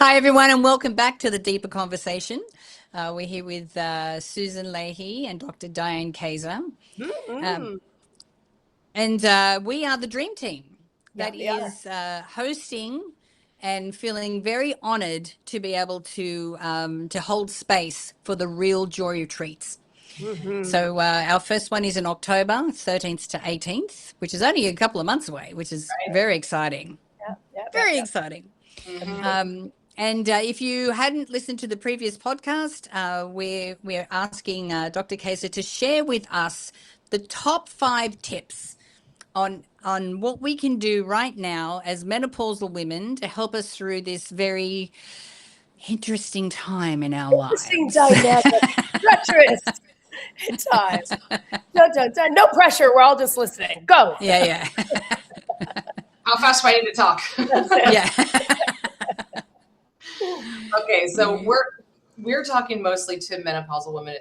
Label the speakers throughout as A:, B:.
A: Hi, everyone, and welcome back to the Deeper Conversation. We're here with Susan Leahy and Dr. Diane Kaiser. Um,
B: Mm-mm.
A: and we are the dream team
B: Yeah,
A: that
B: we are.
A: is hosting and feeling very honored to be able to hold space for the real joy retreats.
B: Mm-hmm.
A: So our first one is in October 13th to 18th, which is only a couple of months away, which is
B: Right.
A: very exciting.
B: Yep, yep, yep,
A: Very
B: yep.
A: exciting.
B: Mm-hmm.
A: And if you hadn't listened to the previous podcast, we're asking Dr. Kaiser to share with us the top 5 tips on what we can do right now as menopausal women to help us through this very interesting time in our
B: Interesting
A: lives.
B: dynamic, treacherous at times. No pressure. We're all just listening. Go.
A: Yeah,
C: How fast do I need to talk?
B: That's it.
A: yeah.
C: Okay, so we're talking mostly to menopausal women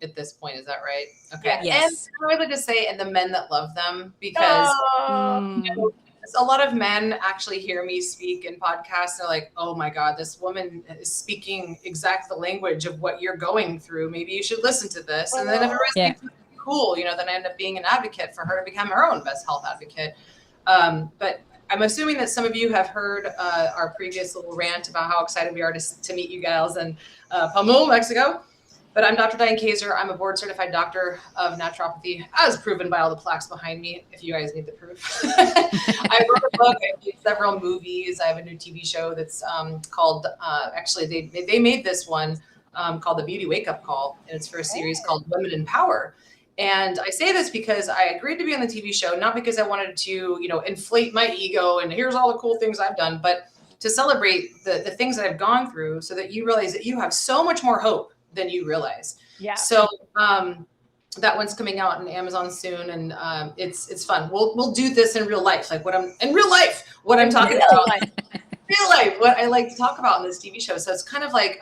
C: at this point. Is that right? Okay,
B: Yes.
C: and
A: Yes.
C: I would like to say, and the men that love them, because
B: Oh,
A: Mm,
C: a lot of men actually hear me speak in podcasts. They're like, "Oh my God, this woman is speaking exact the language of what you're going through. Maybe you should listen to this." And then everybody
A: yeah.
C: thinks it's cool, then I end up being an advocate for her to become her own best health advocate. But I'm assuming that some of you have heard our previous little rant about how excited we are to meet you gals in Pamul, Mexico. But I'm Dr. Diane Kaiser. I'm a board certified doctor of naturopathy, as proven by all the plaques behind me, if you guys need the proof. I wrote a book, I made several movies. I have a new TV show that's called, actually, they made this one called The Beauty Wake Up Call, and it's for a series called Women in Power. And I say this because I agreed to be on the TV show, not because I wanted to, inflate my ego and here's all the cool things I've done, but to celebrate the things that I've gone through so that you realize that you have so much more hope than you realize.
B: yeah.
C: So that one's coming out on Amazon soon, and it's fun. We'll do this in real life, like what I'm talking about. Real life, what I like to talk about in this TV show. So it's kind of like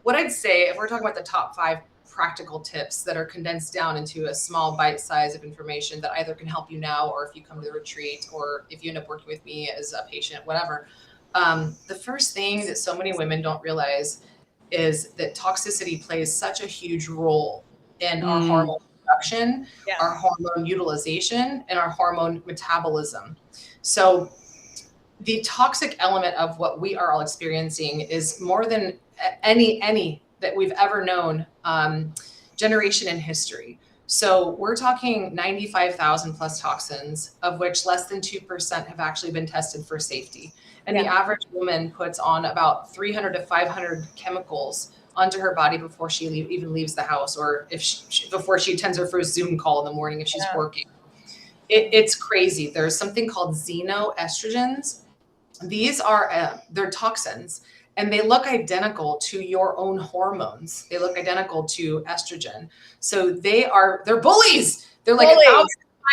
C: what I'd say if we're talking about the top 5 practical tips that are condensed down into a small bite size of information that either can help you now, or if you come to the retreat, or if you end up working with me as a patient, whatever. The first thing that so many women don't realize is that toxicity plays such a huge role in our hormone production, our hormone utilization, and our hormone metabolism. So the toxic element of what we are all experiencing is more than any that we've ever known generation in history. So we're talking 95,000 plus toxins, of which less than 2% have actually been tested for safety. And the average woman puts on about 300 to 500 chemicals onto her body before she even leaves the house, or before she attends her first Zoom call in the morning if she's working. It's crazy. There's something called xenoestrogens. These are they're toxins, and they look identical to your own hormones. They look identical to estrogen. So they're bullies. They're like 1,000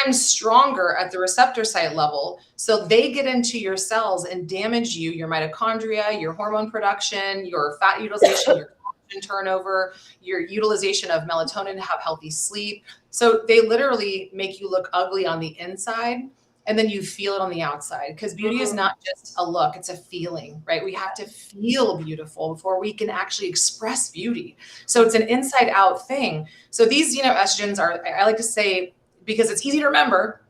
C: times stronger at the receptor site level. So they get into your cells and damage you, your mitochondria, your hormone production, your fat utilization, your collagen turnover, your utilization of melatonin to have healthy sleep. So they literally make you look ugly on the inside, and then you feel it on the outside, because beauty is not just a look, it's a feeling, right? We have to feel beautiful before we can actually express beauty. So it's an inside out thing. So these, estrogens are, I like to say, because it's easy to remember,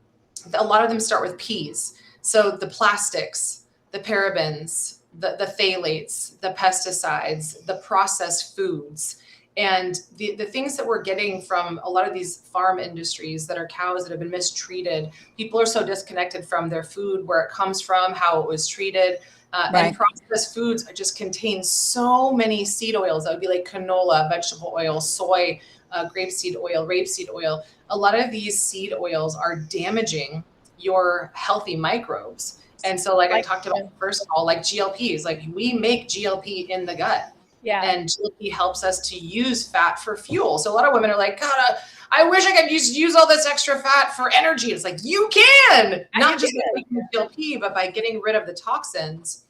C: a lot of them start with P's. So the plastics, the parabens, the phthalates, the pesticides, the processed foods, and the things that we're getting from a lot of these farm industries that are cows that have been mistreated. People are so disconnected from their food, where it comes from, how it was treated. And processed foods just contain so many seed oils. That would be like canola, vegetable oil, soy, grapeseed oil, rapeseed oil. A lot of these seed oils are damaging your healthy microbes. And so, like I talked about in the first call, like GLPs, like we make GLP in the gut.
B: Yeah.
C: And GLP helps us to use fat for fuel. So a lot of women are like, God, I wish I could use all this extra fat for energy. It's like, you can, not just by taking GLP, but by getting rid of the toxins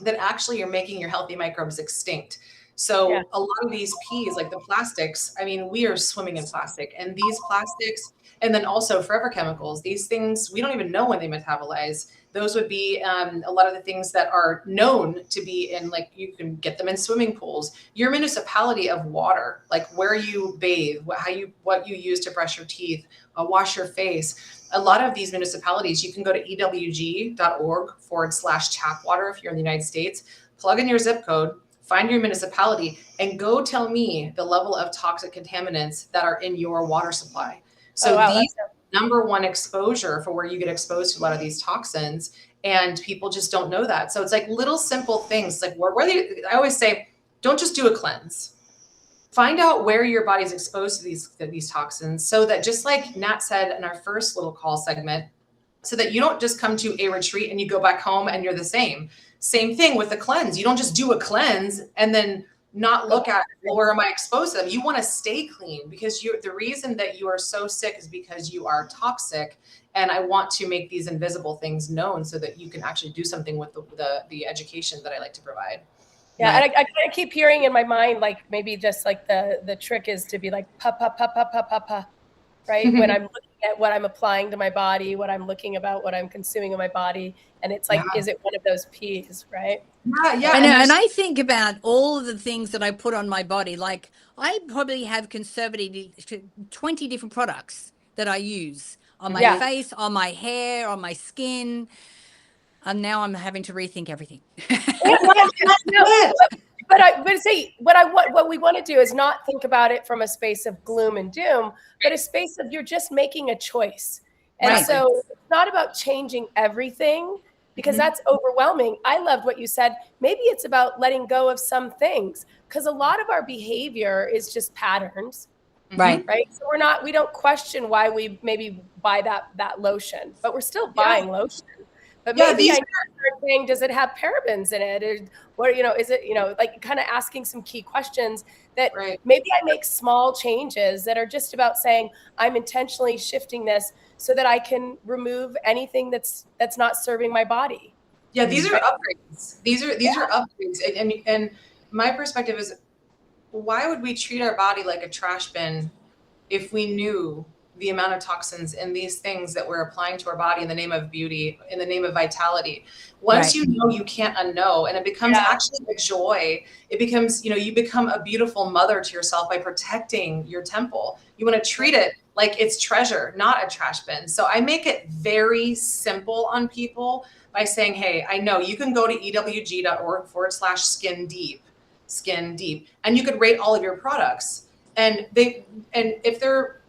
C: that actually are making your healthy microbes extinct. So a lot of these P's, like the plastics, I mean, we are swimming in plastic, and these plastics, and then also forever chemicals, these things, we don't even know when they metabolize. Those would be a lot of the things that are known to be in, like, you can get them in swimming pools. Your municipality of water, like where you bathe, what you use to brush your teeth, wash your face. A lot of these municipalities, you can go to ewg.org/tap water if you're in the United States, plug in your zip code, find your municipality, and go tell me the level of toxic contaminants that are in your water supply. So these are number one exposure for where you get exposed to a lot of these toxins, and people just don't know that. So it's like little simple things, like I always say, don't just do a cleanse. Find out where your body's exposed to these toxins, so that, just like Nat said in our first little call segment, so that you don't just come to a retreat and you go back home and you're the same. Same thing with the cleanse. You don't just do a cleanse and then not look at, well, where am I exposed to them? You want to stay clean, because the reason that you are so sick is because you are toxic. And I want to make these invisible things known so that you can actually do something with the education that I like to provide.
B: Yeah, and I kind of keep hearing in my mind, like, maybe just like the trick is to be like, pa, pa, pa, pa, pa, pa, pa, right? When I'm looking at what I'm applying to my body, what I'm looking about, what I'm consuming in my body. And it's like, is it one of those P's, right?
A: Yeah. I know. And I think about all of the things that I put on my body. Like, I probably have conservatively 20 different products that I use on my face, on my hair, on my skin. And now I'm having to rethink everything.
B: What we want to do is not think about it from a space of gloom and doom, but a space of, you're just making a choice. And so it's not about changing everything, because that's overwhelming. I loved what you said. Maybe it's about letting go of some things, because a lot of our behavior is just patterns. Right. So we don't question why we maybe buy that lotion, but we're still buying lotion. But maybe I start saying, does it have parabens in it? Or is it, like, kind of asking some key questions that maybe I make small changes that are just about saying, I'm intentionally shifting this so that I can remove anything that's not serving my body.
C: Yeah, these are upgrades. These are upgrades. And my perspective is, why would we treat our body like a trash bin if we knew the amount of toxins in these things that we're applying to our body in the name of beauty, in the name of vitality? Once you know, you can't unknow, and it becomes actually a joy. It becomes, you become a beautiful mother to yourself by protecting your temple. You want to treat it like it's treasure, not a trash bin. So I make it very simple on people by saying, hey, I know you can go to ewg.org/skin deep, and you could rate all of your products. And if they're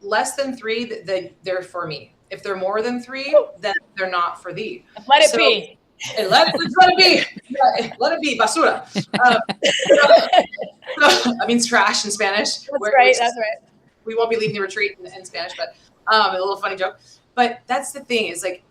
C: less than 3, then they're for me. If they're more than 3, then they're not for thee.
B: Let it be.
C: Let it be. Let it be. Basura. That means trash in Spanish.
B: That's right.
C: We won't be leaving the retreat in Spanish, but a little funny joke. But that's the thing, is like,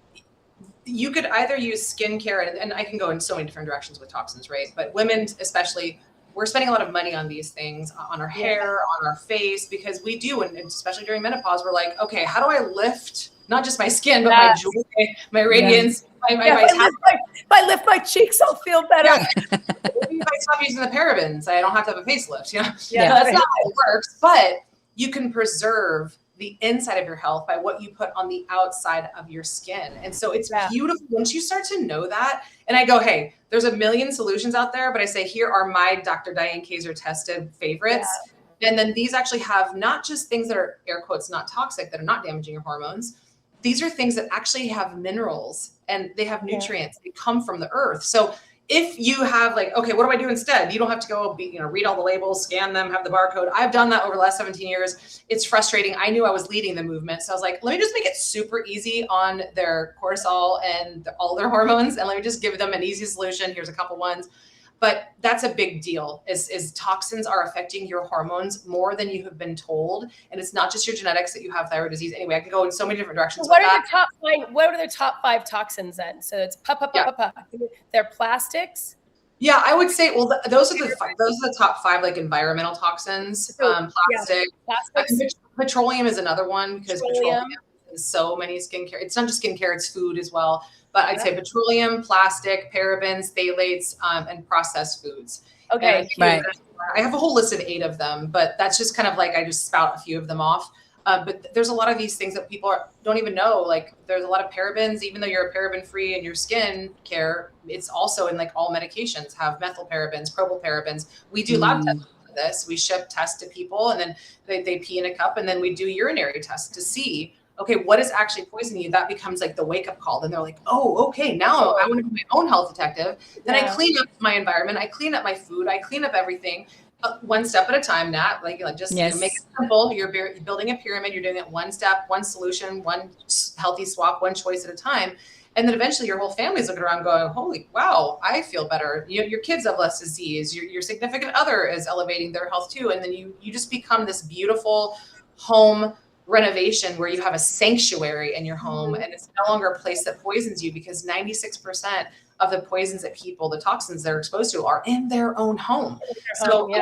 C: you could either use skincare, and I can go in so many different directions with toxins, right? But women especially, we're spending a lot of money on these things, on our hair, on our face, because we do. And especially during menopause, we're like, okay, how do I lift not just my skin, but my joy, my radiance,
B: if I lift my cheeks, I'll feel better.
C: Maybe if I stop using the parabens, I don't have to have a facelift. That's not how it works. But you can preserve the inside of your health by what you put on the outside of your skin. And so it's beautiful once you start to know that. And I go, hey, there's a million solutions out there, but I say, here are my Dr. Diane Kaiser tested favorites. And then these actually have not just things that are, air quotes, not toxic, that are not damaging your hormones. These are things that actually have minerals and they have nutrients. They come from the earth. So if you have like, okay, what do I do instead? You don't have to go, read all the labels, scan them, have the barcode. I've done that over the last 17 years. It's frustrating. I knew I was leading the movement. So I was like, let me just make it super easy on their cortisol and all their hormones. And let me just give them an easy solution. Here's a couple ones. But that's a big deal, is toxins are affecting your hormones more than you have been told. And it's not just your genetics that you have thyroid disease. Anyway, I can go in so many different directions.
B: What are the top 5 toxins then? So it's They're plastics.
C: Yeah, I would say, well, those are the top 5 like environmental toxins. Plastic. Petroleum is another one, because petroleum is so many skincare. It's not just skincare, it's food as well. But I'd say petroleum, plastic, parabens, phthalates, and processed foods. Okay. I have a whole list of 8 of them, but that's just kind of like, I just spout a few of them off. But there's a lot of these things that people don't even know. Like there's a lot of parabens, even though you're paraben free in your skin care, it's also in like all medications have methyl parabens, propylparabens. We do lab tests for this. We ship tests to people and then they pee in a cup and then we do urinary tests to see, okay, what is actually poisoning you? That becomes like the wake up call. Then they're like, oh, okay, now I want to be my own health detective. Then I clean up my environment. I clean up my food. I clean up everything. One step at a time, Nat, like just you know, make it simple. You're building a pyramid. You're doing it one step, one solution, one healthy swap, one choice at a time. And then eventually your whole family's looking around going, holy, wow, I feel better. Your kids have less disease. Your significant other is elevating their health too. And then you just become this beautiful home renovation where you have a sanctuary in your home and it's no longer a place that poisons you because 96% of the poisons that people, the toxins they're exposed to are in their own home. So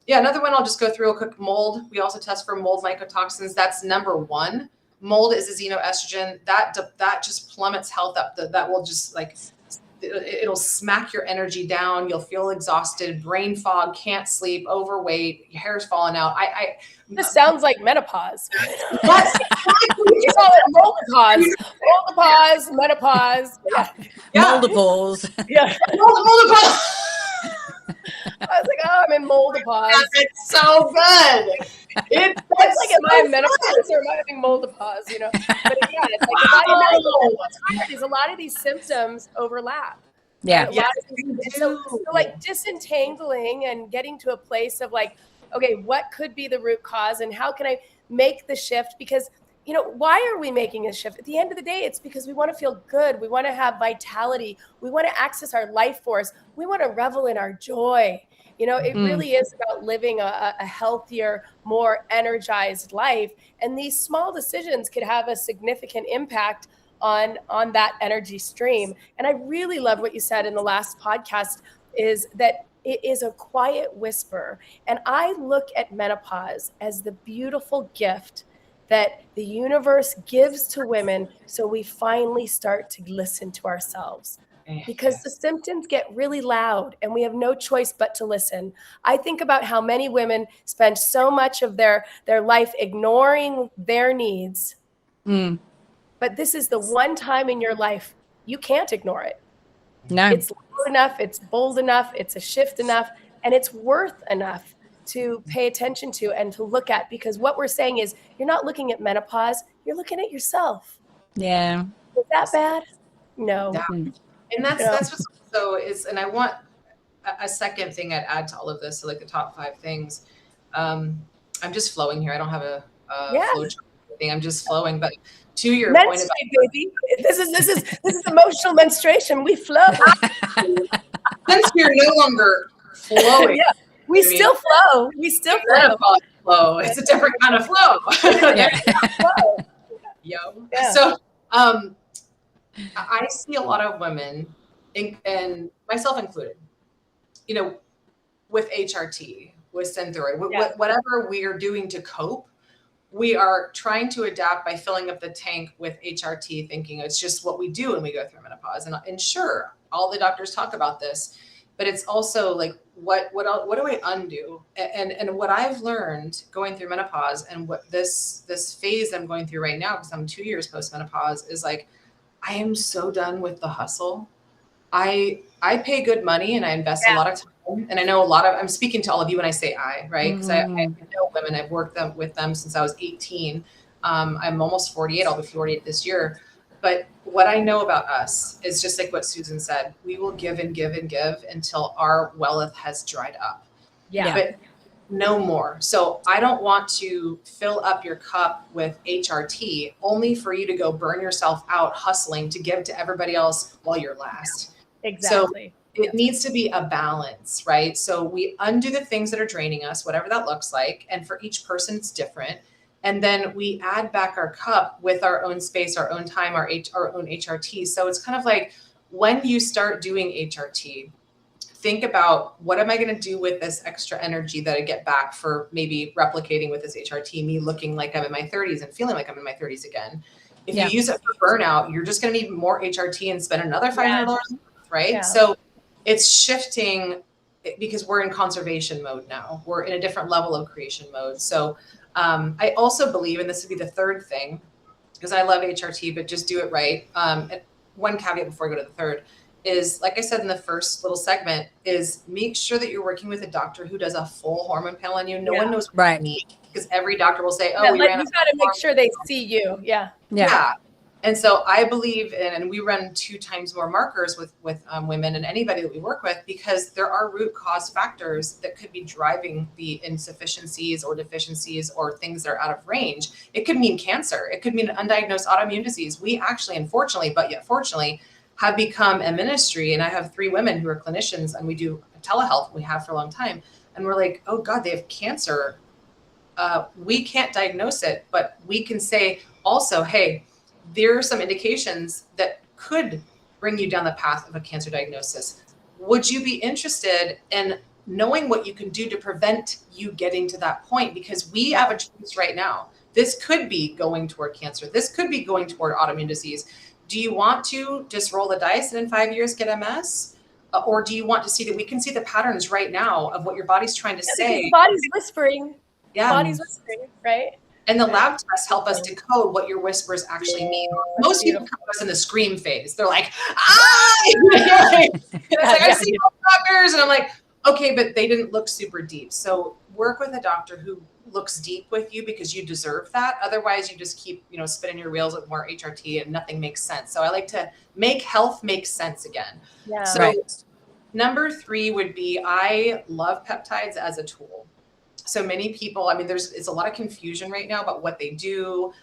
C: another one I'll just go through real quick, mold. We also test for mold mycotoxins. That's number one. Mold is a xenoestrogen that just plummets health up. That will just like, it'll smack your energy down. You'll feel exhausted, brain fog, can't sleep, overweight, your hair's falling out.
B: This sounds like menopause.
C: Yes.
B: We call it moldopause, menopause.
A: Moldipause.
B: Yeah.
C: Moldipause.
B: I was like, oh, I'm in moldopause.
C: It's so good. It's
B: like, am I in menopause or am I having moldopause? You know, but yeah, it's like what's hard is a lot of these symptoms overlap.
A: Yeah.
B: So like disentangling and getting to a place of like, okay, what could be the root cause and how can I make the shift? Because, you know, why are we making a shift? At the end of the day, it's because we want to feel good. We want to have vitality. We want to access our life force. We want to revel in our joy. You know, it really is about living a healthier, more energized life. And these small decisions could have a significant impact on that energy stream. And I really love what you said in the last podcast is that it is a quiet whisper. And I look at menopause as the beautiful gift that the universe gives to women so we finally start to listen to ourselves. Because the symptoms get really loud and we have no choice but to listen. I think about how many women spend so much of their life ignoring their needs. But this is the one time in your life you can't ignore it.
A: No.
B: It's loud enough, it's bold enough, it's a shift enough, and it's worth enough to pay attention to and to look at. Because what we're saying is you're not looking at menopause, you're looking at yourself.
A: Yeah.
B: Is that bad? No.
C: Yeah. And that's what's also is, and I want a second thing I'd add to all of this. So like the top 5 things. I'm just flowing here. I don't have a flow chart thing. I'm just flowing. But to your point about
B: baby, this is emotional menstruation. We flow.
C: Since you're no longer flowing,
B: we still flow. We still
C: flow. It's a different kind of flow.
B: Yeah.
C: So I see a lot of women, and myself included, you know, with HRT, with Synthroid, whatever we are doing to cope, we are trying to adapt by filling up the tank with HRT, thinking it's just what we do when we go through menopause. And sure, all the doctors talk about this, but it's also like, what do I undo? And what I've learned going through menopause and what this phase I'm going through right now, because I'm 2 years post-menopause, is like, I am so done with the hustle. I pay good money and I invest a lot of time. And I know I'm speaking to all of you when I say I, right? Because I know women, I've worked with them since I was 18. I'm almost 48. I'll be 48 this year. But what I know about us is just like what Susan said, we will give and give and give until our wealth has dried up.
B: Yeah.
C: But no more. So I don't want to fill up your cup with HRT only for you to go burn yourself out hustling to give to everybody else while you're last.
B: Exactly.
C: So it needs to be a balance, right? So we undo the things that are draining us, whatever that looks like. And for each person, it's different. And then we add back our cup with our own space, our own time, our own HRT. So it's kind of like when you start doing HRT, think about what am I going to do with this extra energy that I get back for maybe replicating with this HRT, me looking like I'm in my 30s and feeling like I'm in my 30s again. If you use it for burnout, you're just going to need more HRT and spend another $500 a month, right? Yeah. So it's shifting because we're in conservation mode now. We're in a different level of creation mode. So I also believe, and this would be the third thing, because I love HRT, but just do it right. And one caveat before I go to the third is, like I said in the first little segment, is make sure that you're working with a doctor who does a full hormone panel on you. No one knows what you need, because every doctor will say, "Oh,
B: you got to make sure they see you." Yeah.
C: And so I believe in, and we run 2 times more markers with women and anybody that we work with, because there are root cause factors that could be driving the insufficiencies or deficiencies or things that are out of range. It could mean cancer. It could mean undiagnosed autoimmune disease. We actually, unfortunately, but yet fortunately, have become a ministry. And I have 3 women who are clinicians, and we do telehealth. We have for a long time. And we're like, oh God, they have cancer. We can't diagnose it, but we can say also, hey, there are some indications that could bring you down the path of a cancer diagnosis. Would you be interested in knowing what you can do to prevent you getting to that point? Because we have a choice right now. This could be going toward cancer. This could be going toward autoimmune disease. Do you want to just roll the dice and in 5 years get MS? Or do you want to see that we can see the patterns right now of what your body's trying to say?
B: The body's whispering.
C: Yeah.
B: Body's whispering, right?
C: And the lab tests help us decode what your whispers actually mean. Most people come to us in the scream phase. They're like, ah! It's like, I see no doctors. And I'm like, okay, but they didn't look super deep. So work with a doctor who looks deep with you, because you deserve that. Otherwise, you just keep, spinning your wheels with more HRT and nothing makes sense. So I like to make health make sense again.
B: Yeah.
C: So number 3 would be, I love peptides as a tool. So many people, it's a lot of confusion right now about what they do,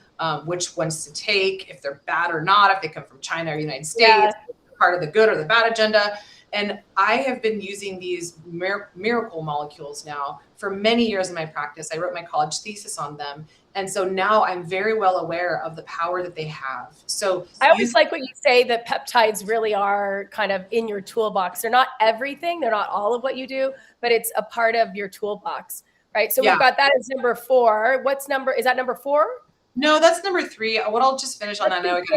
C: which ones to take, if they're bad or not, if they come from China or United States, part of the good or the bad agenda. And I have been using these miracle molecules now for many years in my practice. I wrote my college thesis on them. And so now I'm very well aware of the power that they have. So
B: I always like what you say, that peptides really are kind of in your toolbox. They're not everything. They're not all of what you do, but it's a part of your toolbox. Right. So we've got that as number 4. Is that number 4?
C: No, that's number 3. What I'll just finish on that. I want
B: to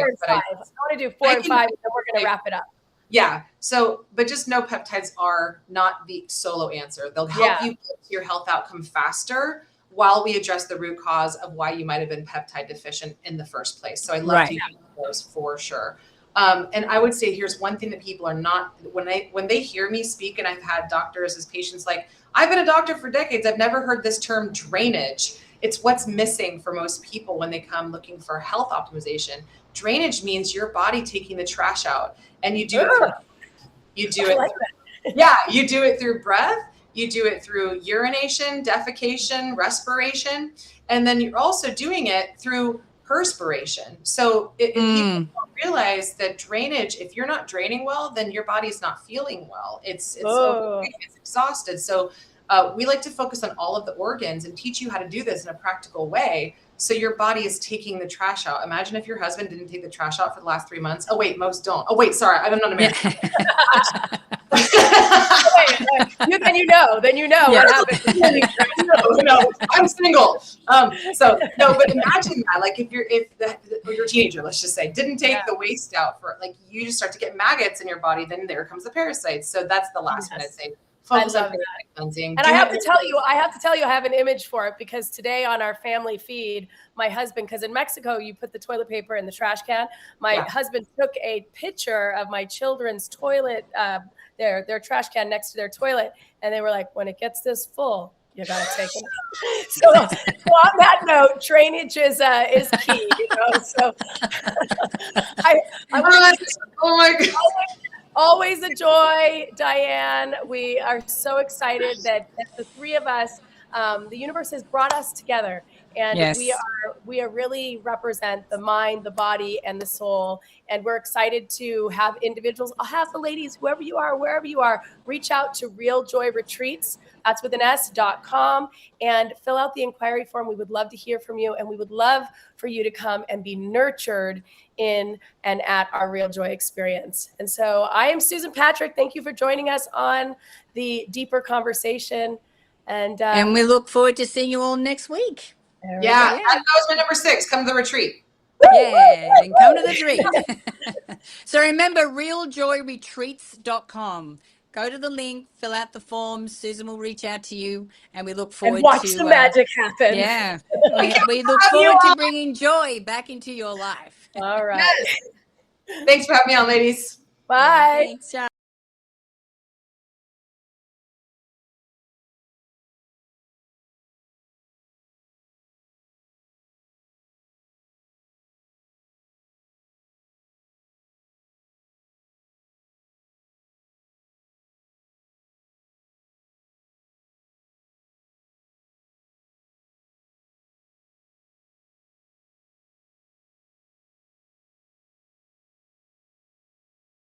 B: do 4 and 5, and then we're going to wrap it up.
C: Yeah. So, but just know peptides are not the solo answer. They'll help you get to your health outcome faster while we address the root cause of why you might have been peptide deficient in the first place. So I love to use those for sure. And I would say, here's one thing that people are not, when they hear me speak, and I've had doctors as patients, like, I've been a doctor for decades, I've never heard this term drainage. It's what's missing for most people when they come looking for health optimization. Drainage means your body taking the trash out, and you do it. You do it. You do it through breath. You do it through urination, defecation, respiration, and then you're also doing it through perspiration. So people don't realize that drainage, if you're not draining well, then your body's not feeling well. It's exhausted. So we like to focus on all of the organs and teach you how to do this in a practical way. So your body is taking the trash out. Imagine if your husband didn't take the trash out for the last 3 months. Oh wait, most don't. Oh wait, sorry, I'm not American.
B: Then you know what happened.
C: No, I'm single. So no, but imagine that. Like if you're a teenager, let's just say, didn't take the waste out for, like, you just start to get maggots in your body. Then there comes the parasites. So that's the last one I'd say. Focus on cleansing.
B: And I have to tell you, I have an image for it, because today on our family feed, my husband, because in Mexico, you put the toilet paper in the trash can. My husband took a picture of my children's toilet, their trash can next to their toilet. And they were like, when it gets this full, you got to take it. So on that note, drainage is key, so
C: oh my God.
B: Always a joy, Diane. We are so excited that the 3 of us, the universe has brought us together, and we are really represent the mind, the body, and the soul. And we're excited to have individuals. I'll have the ladies, whoever you are, wherever you are, reach out to Real Joy Retreats. That's with an S.com, and fill out the inquiry form. We would love to hear from you, and we would love for you to come and be nurtured in and at our Real Joy experience. And so I am Susan Patrick. Thank you for joining us on the deeper conversation. And
A: we look forward to seeing you all next week.
C: That was my number 6. Come to the retreat.
A: Yeah, and come to the retreat. So remember, realjoyretreats.com. go to the link, fill out the forms. Susan will reach out to you, and we look forward
B: and watch
A: to
B: the magic happen.
A: Yeah, we look forward to bringing joy back into your life.
B: All right.
C: Yes. Thanks for having me on, ladies.
B: Bye.
A: Thanks, Charlie.